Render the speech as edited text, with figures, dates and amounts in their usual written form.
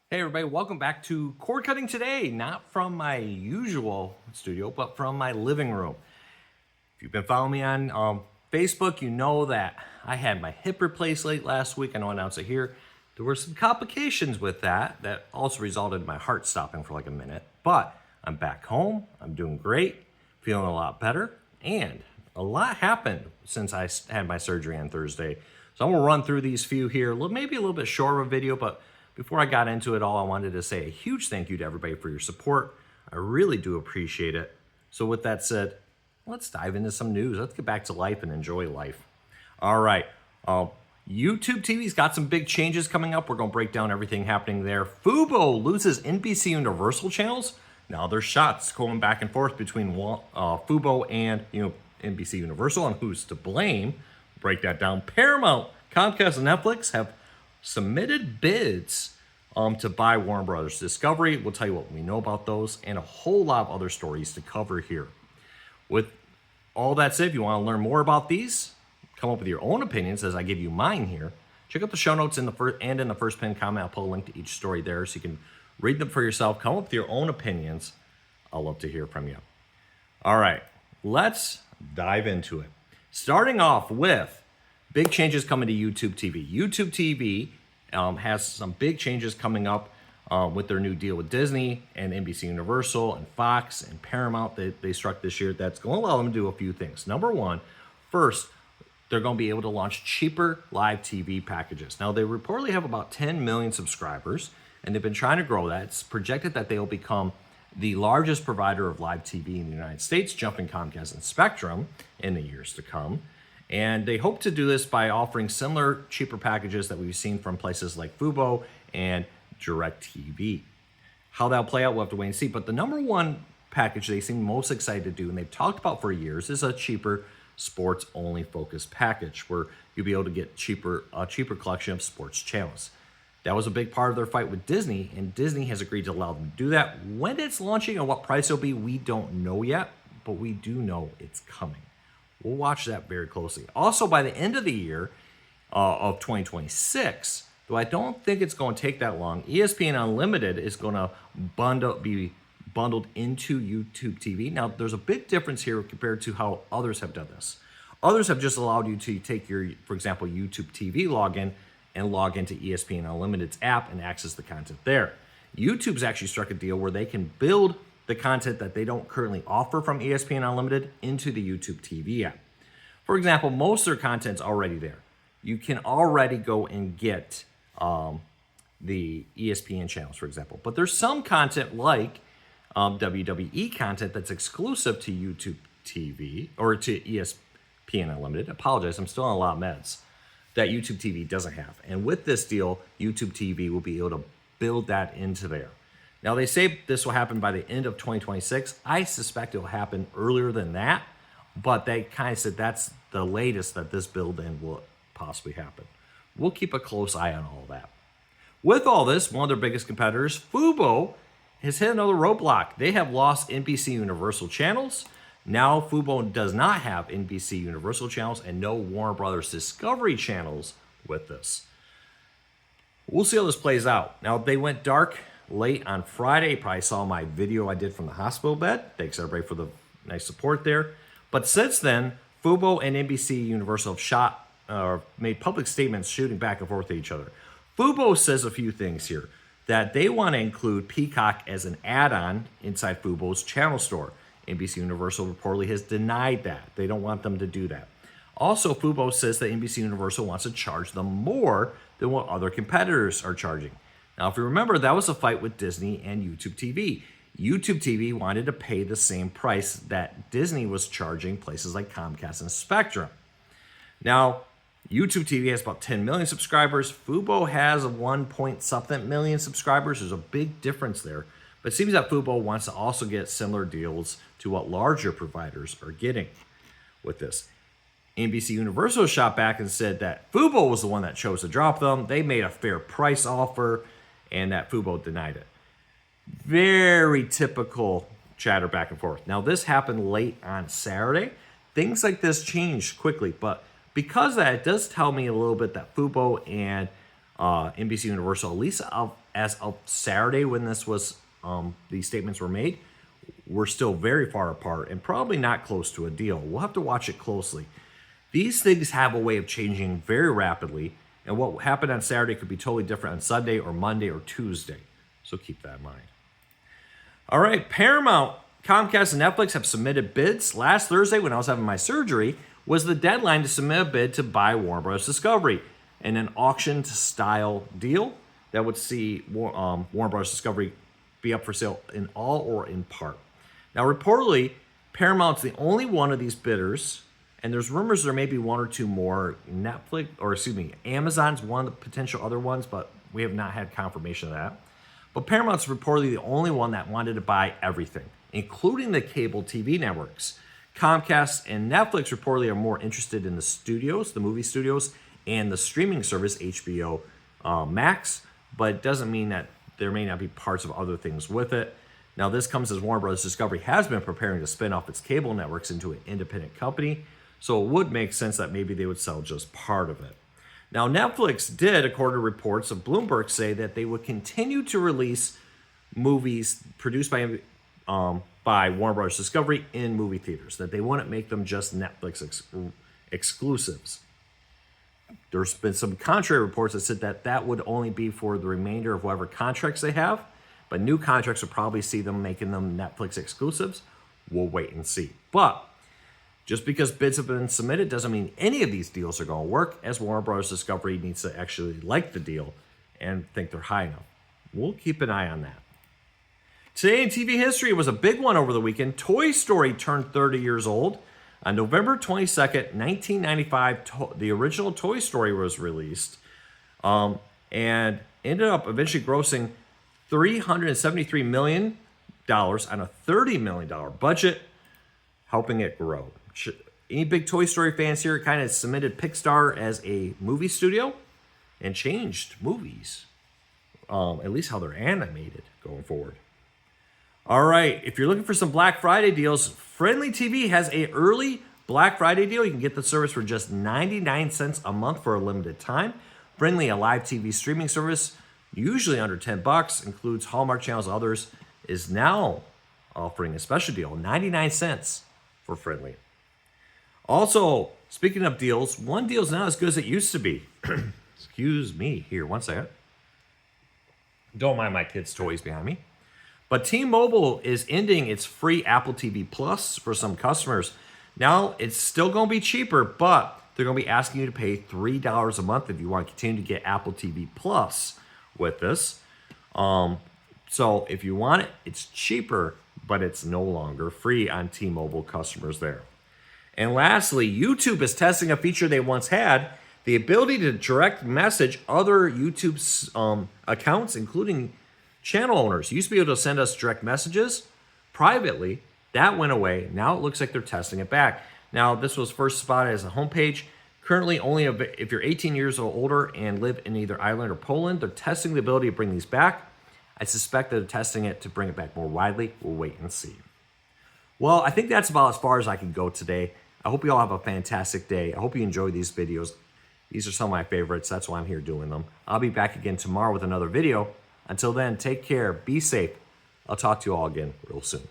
Hey everybody, welcome back to Cord Cutting Today. Not from my usual studio, but from my living room. If you've been following me on Facebook, you know that I had my hip replaced late last week. I know I announced it here. There were some complications with that also resulted in my heart stopping for like a minute. But I'm back home, I'm doing great, feeling a lot better, and a lot happened since I had my surgery on Thursday. So I'm gonna run through these few here, maybe a little bit shorter of a video, but before I got into it all, I wanted to say a huge thank you to everybody for your support. I really do appreciate it. So with that said, let's dive into some news. Let's get back to life and enjoy life. All right. YouTube TV's got some big changes coming up. We're going to break down everything happening there. Fubo loses NBC Universal channels. Now there's shots going back and forth between Fubo and NBC Universal on who's to blame. Break that down. Paramount, Comcast, and Netflix have submitted bids to buy Warner Brothers Discovery. We'll tell you what we know about those and a whole lot of other stories to cover here. With all that said, if you want to learn more about these, come up with your own opinions as I give you mine here. Check out the show notes in the first pinned comment. I'll put a link to each story there so you can read them for yourself. Come up with your own opinions. I'll love to hear from you. All right, let's dive into it. Starting off with big changes coming to YouTube TV. YouTube TV has some big changes coming up with their new deal with Disney and NBC Universal and Fox and Paramount that they struck this year. That's going to allow them to do a few things. Number one, first, they're going to be able to launch cheaper live TV packages. Now, they reportedly have about 10 million subscribers, and they've been trying to grow that. It's projected that they will become the largest provider of live TV in the United States, jumping Comcast and Spectrum in the years to come. And they hope to do this by offering similar cheaper packages that we've seen from places like Fubo and DirecTV. How that'll play out, we'll have to wait and see. But the number one package they seem most excited to do, and they've talked about for years, is a cheaper sports-only focused package where you'll be able to get a cheaper collection of sports channels. That was a big part of their fight with Disney, and Disney has agreed to allow them to do that. When it's launching and what price it'll be, we don't know yet, but we do know it's coming. We'll watch that very closely. Also, by the end of the year of 2026, though I don't think it's going to take that long, ESPN Unlimited is going to be bundled into YouTube TV. Now, there's a big difference here compared to how others have done this. Others have just allowed you to take your, for example, YouTube TV login and log into ESPN Unlimited's app and access the content there. YouTube's actually struck a deal where they can build the content that they don't currently offer from ESPN Unlimited into the YouTube TV app. For example, most of their content's already there. You can already go and get the ESPN channels, for example. But there's some content like WWE content that's exclusive to YouTube TV or to ESPN Unlimited. I apologize, I'm still on a lot of meds that YouTube TV doesn't have. And with this deal, YouTube TV will be able to build that into there. Now, they say this will happen by the end of 2026. I suspect it will happen earlier than that, but they kind of said that's the latest that this build-in will possibly happen. We'll keep a close eye on all that. With all this, one of their biggest competitors, Fubo, has hit another roadblock. They have lost NBC Universal channels. Now, Fubo does not have NBC Universal channels and no Warner Brothers Discovery channels with this. We'll see how this plays out. Now, they went dark late on Friday. You probably saw my video I did from the hospital bed. Thanks everybody for the nice support there. But since then, Fubo and NBC Universal have made public statements shooting back and forth at each other. Fubo says a few things here, that they want to include Peacock as an add-on inside Fubo's channel store. NBC Universal reportedly has denied that. They don't want them to do that. Also, Fubo says that NBC Universal wants to charge them more than what other competitors are charging. Now, if you remember, that was a fight with Disney and YouTube TV. YouTube TV wanted to pay the same price that Disney was charging places like Comcast and Spectrum. Now, YouTube TV has about 10 million subscribers. Fubo has a 1-point-something million subscribers. There's a big difference there. But it seems that Fubo wants to also get similar deals to what larger providers are getting with this. NBC Universal shot back and said that Fubo was the one that chose to drop them. They made a fair price offer, and that Fubo denied it. Very typical chatter back and forth. Now, this happened late on Saturday. Things like this change quickly, but because of that, it does tell me a little bit that Fubo and NBC Universal, at least as of Saturday when this was these statements were made, we're still very far apart and probably not close to a deal. We'll have to watch it closely. These things have a way of changing very rapidly, and what happened on Saturday could be totally different on Sunday or Monday or Tuesday. So keep that in mind. All right, Paramount, Comcast, and Netflix have submitted bids. Last Thursday, when I was having my surgery, was the deadline to submit a bid to buy Warner Bros. Discovery in an auction-style deal that would see Warner Bros. Discovery be up for sale in all or in part. Now, reportedly, Paramount's the only one of these bidders, and there's rumors there may be one or two more. Amazon's one of the potential other ones, but we have not had confirmation of that. But Paramount's reportedly the only one that wanted to buy everything, including the cable TV networks. Comcast and Netflix reportedly are more interested in the studios, the movie studios, and the streaming service, HBO Max, but it doesn't mean that there may not be parts of other things with it. Now, this comes as Warner Bros. Discovery has been preparing to spin off its cable networks into an independent company, so it would make sense that maybe they would sell just part of it. Now, Netflix did, according to reports of Bloomberg, say that they would continue to release movies produced by Warner Bros. Discovery in movie theaters, that they wouldn't make them just Netflix exclusives. There's been some contrary reports that said that that would only be for the remainder of whatever contracts they have, but new contracts will probably see them making them Netflix exclusives. We'll wait and see. But just because bids have been submitted doesn't mean any of these deals are going to work, as Warner Bros. Discovery needs to actually like the deal and think they're high enough. We'll keep an eye on that. Today in TV history was a big one over the weekend. Toy Story turned 30 years old. On November 22nd, 1995, the original Toy Story was released and ended up eventually grossing $373 million on a $30 million budget, helping it grow. Any big Toy Story fans here kind of submitted Pixar as a movie studio and changed movies, at least how they're animated going forward. All right, if you're looking for some Black Friday deals, Friendly TV has an early Black Friday deal. You can get the service for just 99 cents a month for a limited time. Friendly, a live TV streaming service, usually under $10, includes Hallmark channels and others, is now offering a special deal, 99 cents for Friendly. Also, speaking of deals, one deal is not as good as it used to be. Excuse me here, one second. Don't mind my kids' toys behind me. But T-Mobile is ending its free Apple TV Plus for some customers. Now, it's still going to be cheaper, but they're going to be asking you to pay $3 a month if you want to continue to get Apple TV Plus with this. So if you want it, it's cheaper, but it's no longer free on T-Mobile customers there. And lastly, YouTube is testing a feature they once had, the ability to direct message other YouTube accounts, including channel owners. You used to be able to send us direct messages privately. That went away. Now it looks like they're testing it back. Now, this was first spotted as a homepage. Currently, only if you're 18 years or older and live in either Ireland or Poland, they're testing the ability to bring these back. I suspect that they're testing it to bring it back more widely. We'll wait and see. Well, I think that's about as far as I can go today. I hope you all have a fantastic day. I hope you enjoy these videos. These are some of my favorites. That's why I'm here doing them. I'll be back again tomorrow with another video. Until then, take care, be safe. I'll talk to you all again real soon.